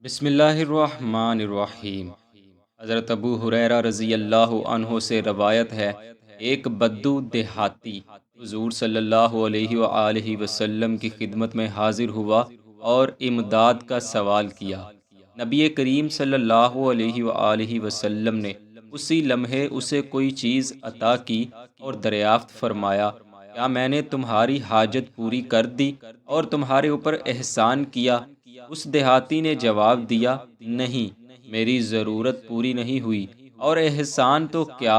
بسم اللہ الرحمن الرحیم۔ حضرت ابو ہریرہ رضی اللہ عنہ سے روایت ہے، ایک بدو دیہاتی حضور صلی اللہ علیہ وآلہ وسلم کی خدمت میں حاضر ہوا اور امداد کا سوال کیا۔ نبی کریم صلی اللہ علیہ وآلہ وسلم نے اسی لمحے اسے کوئی چیز عطا کی اور دریافت فرمایا، کیا میں نے تمہاری حاجت پوری کر دی اور تمہارے اوپر احسان کیا؟ اس دیہاتی نے جواب دیا، نہیں، میری ضرورت پوری نہیں ہوئی، اور احسان تو کیا،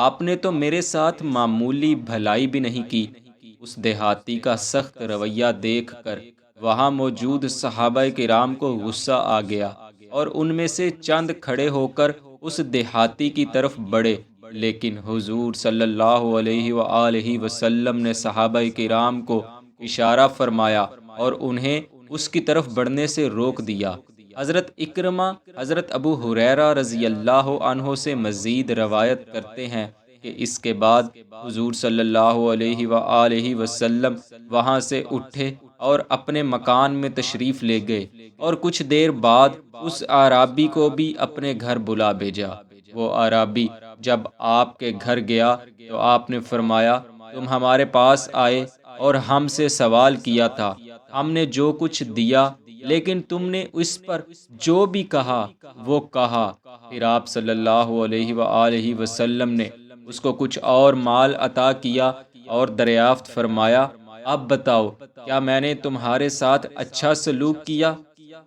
آپ نے تو میرے ساتھ معمولی بھلائی بھی نہیں کی۔ اس دیہاتی کا سخت رویہ دیکھ کر وہاں موجود صحابہ کرام کو غصہ آ گیا، اور ان میں سے چند کھڑے ہو کر اس دیہاتی کی طرف بڑھے، لیکن حضور صلی اللہ علیہ وآلہ وسلم نے صحابہ کرام کو اشارہ فرمایا اور انہیں اس کی طرف بڑھنے سے روک دیا۔ حضرت اکرمہ حضرت ابو ہریرہ رضی اللہ عنہ سے مزید روایت کرتے ہیں کہ اس کے بعد حضور صلی اللہ علیہ وآلہ وسلم وہاں سے اٹھے اور اپنے مکان میں تشریف لے گئے، اور کچھ دیر بعد اس اعرابی کو بھی اپنے گھر بلا بھیجا۔ وہ اعرابی جب آپ کے گھر گیا تو آپ نے فرمایا، تم ہمارے پاس آئے اور ہم سے سوال کیا تھا، ہم نے جو کچھ دیا، لیکن تم نے اس پر جو بھی کہا وہ کہا۔ پھر آپ صلی اللہ علیہ وآلہ وسلم نے اس کو کچھ اور مال عطا کیا اور دریافت فرمایا، اب بتاؤ، کیا میں نے تمہارے ساتھ اچھا سلوک کیا؟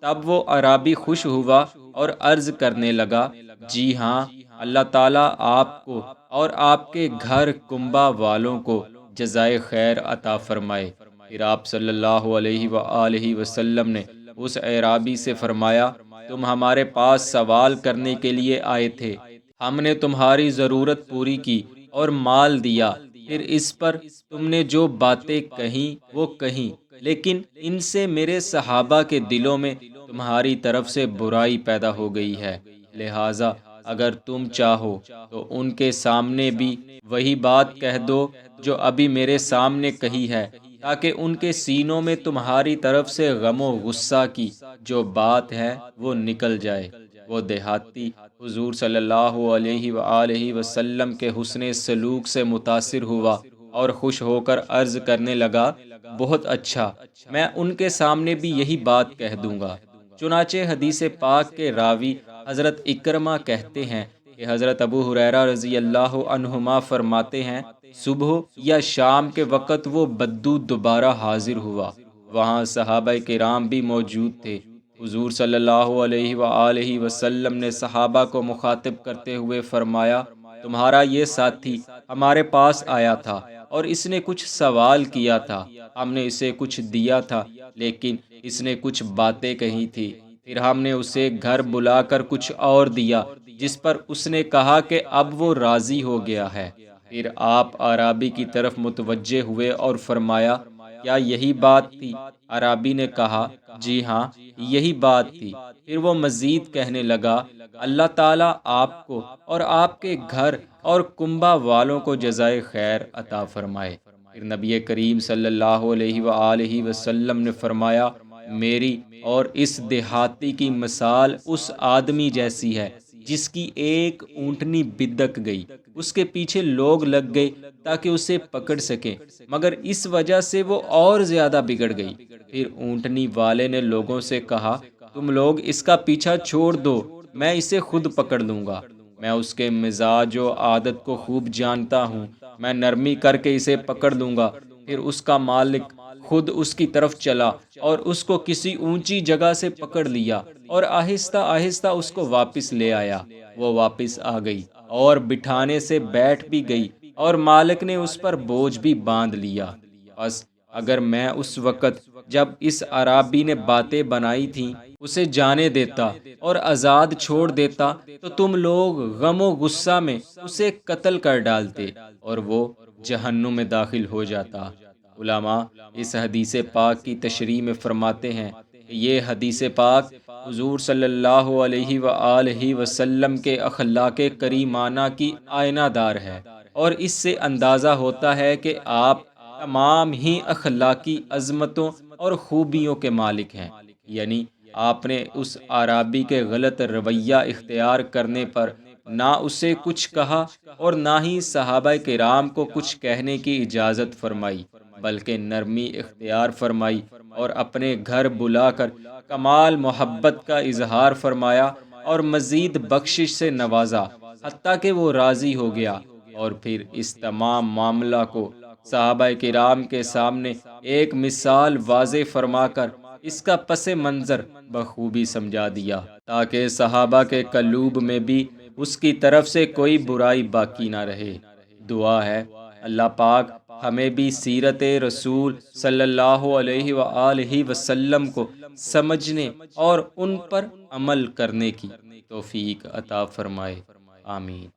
تب وہ عرابی خوش ہوا اور عرض کرنے لگا، جی ہاں، اللہ تعالیٰ آپ کو اور آپ کے گھر کنبہ والوں کو جزائے خیر عطا فرمائے۔ پھر آپ صلی اللہ علیہ وآلہ وسلم نے اس اعرابی سے فرمایا، تم ہمارے پاس سوال کرنے کے لیے آئے تھے، ہم نے تمہاری ضرورت پوری کی اور مال دیا، پھر اس پر تم نے جو باتیں کہیں وہ کہیں، لیکن ان سے میرے صحابہ کے دلوں میں تمہاری طرف سے برائی پیدا ہو گئی ہے، لہٰذا اگر تم چاہو تو ان کے سامنے بھی وہی بات کہہ دو جو ابھی میرے سامنے کہی ہے، تاکہ ان کے سینوں میں تمہاری طرف سے غم و غصہ کی جو بات ہے وہ نکل جائے۔ وہ دیہاتی حضور صلی اللہ علیہ وآلہ وسلم کے حسن سلوک سے متاثر ہوا اور خوش ہو کر عرض کرنے لگا، بہت اچھا، میں ان کے سامنے بھی یہی بات کہہ دوں گا۔ چنانچہ حدیث پاک کے راوی حضرت اکرمہ کہتے ہیں کہ حضرت ابو ہریرہ رضی اللہ عنہما فرماتے ہیں، صبح یا شام کے وقت وہ بدو دوبارہ حاضر ہوا۔ وہاں صحابہ کرام بھی موجود تھے۔ حضور صلی اللہ علیہ وآلہ وسلم نے صحابہ کو مخاطب کرتے ہوئے فرمایا، تمہارا یہ ساتھی ہمارے پاس آیا تھا اور اس نے کچھ سوال کیا تھا، ہم نے اسے کچھ دیا تھا، لیکن اس نے کچھ باتیں کہی تھی، پھر ہم نے اسے گھر بلا کر کچھ اور دیا، جس پر اس نے کہا کہ اب وہ راضی ہو گیا ہے۔ پھر آپ اعرابی کی طرف متوجہ ہوئے اور فرمایا، کیا یہی بات تھی؟ اعرابی نے کہا، جی ہاں، یہی بات تھی۔ پھر وہ مزید کہنے لگا، اللہ تعالیٰ آپ کو اور آپ کے گھر اور کنبہ والوں کو جزائے خیر عطا فرمائے۔ پھر نبی کریم صلی اللہ علیہ وآلہ وسلم نے فرمایا، میری اور اس دیہاتی کی مثال اس آدمی جیسی ہے جس کی ایک اونٹنی بدک گئی، اس کے پیچھے لوگ لگ گئے تاکہ اسے پکڑ سکیں، مگر اس وجہ سے وہ اور زیادہ بگڑ گئی۔ پھر اونٹنی والے نے لوگوں سے کہا، تم لوگ اس کا پیچھا چھوڑ دو، میں اسے خود پکڑ لوں گا، میں اس کے مزاج و عادت کو خوب جانتا ہوں، میں نرمی کر کے اسے پکڑ لوں گا۔ پھر اس کا مالک خود اس کی طرف چلا اور اس کو کسی اونچی جگہ سے پکڑ لیا اور آہستہ آہستہ اس کو واپس لے آیا۔ وہ واپس آ گئی اور بٹھانے سے بیٹھ بھی گئی، اور مالک نے اس پر بوجھ بھی باندھ لیا۔ بس اگر میں اس وقت جب اس عرابی نے باتیں بنائی تھیں اسے جانے دیتا اور آزاد چھوڑ دیتا تو تم لوگ غم و غصہ میں اسے قتل کر ڈالتے اور وہ جہنم میں داخل ہو جاتا۔ علماء اس حدیث پاک کی تشریح میں فرماتے ہیں کہ یہ حدیث پاک حضور صلی اللہ علیہ وآلہ وسلم کے اخلاق کریمانہ کی آئینہ دار ہے، اور اس سے اندازہ ہوتا ہے کہ آپ تمام ہی اخلاقی عظمتوں اور خوبیوں کے مالک ہیں، یعنی آپ نے اس اعرابی کے غلط رویہ اختیار کرنے پر نہ اسے کچھ کہا اور نہ ہی صحابہ کرام کو کچھ کہنے کی اجازت فرمائی، بلکہ نرمی اختیار فرمائی اور اپنے گھر بلا کر کمال محبت کا اظہار فرمایا اور مزید بخشش سے نوازا، حتیٰ کہ وہ راضی ہو گیا، اور پھر اس تمام معاملہ کو صحابہ کرام کے سامنے ایک مثال واضح فرما کر اس کا پس منظر بخوبی سمجھا دیا، تاکہ صحابہ کے قلوب میں بھی اس کی طرف سے کوئی برائی باقی نہ رہے۔ دعا ہے اللہ پاک ہمیں بھی سیرت رسول صلی اللہ علیہ وآلہ وسلم کو سمجھنے اور ان پر عمل کرنے کی توفیق عطا فرمائے، آمین۔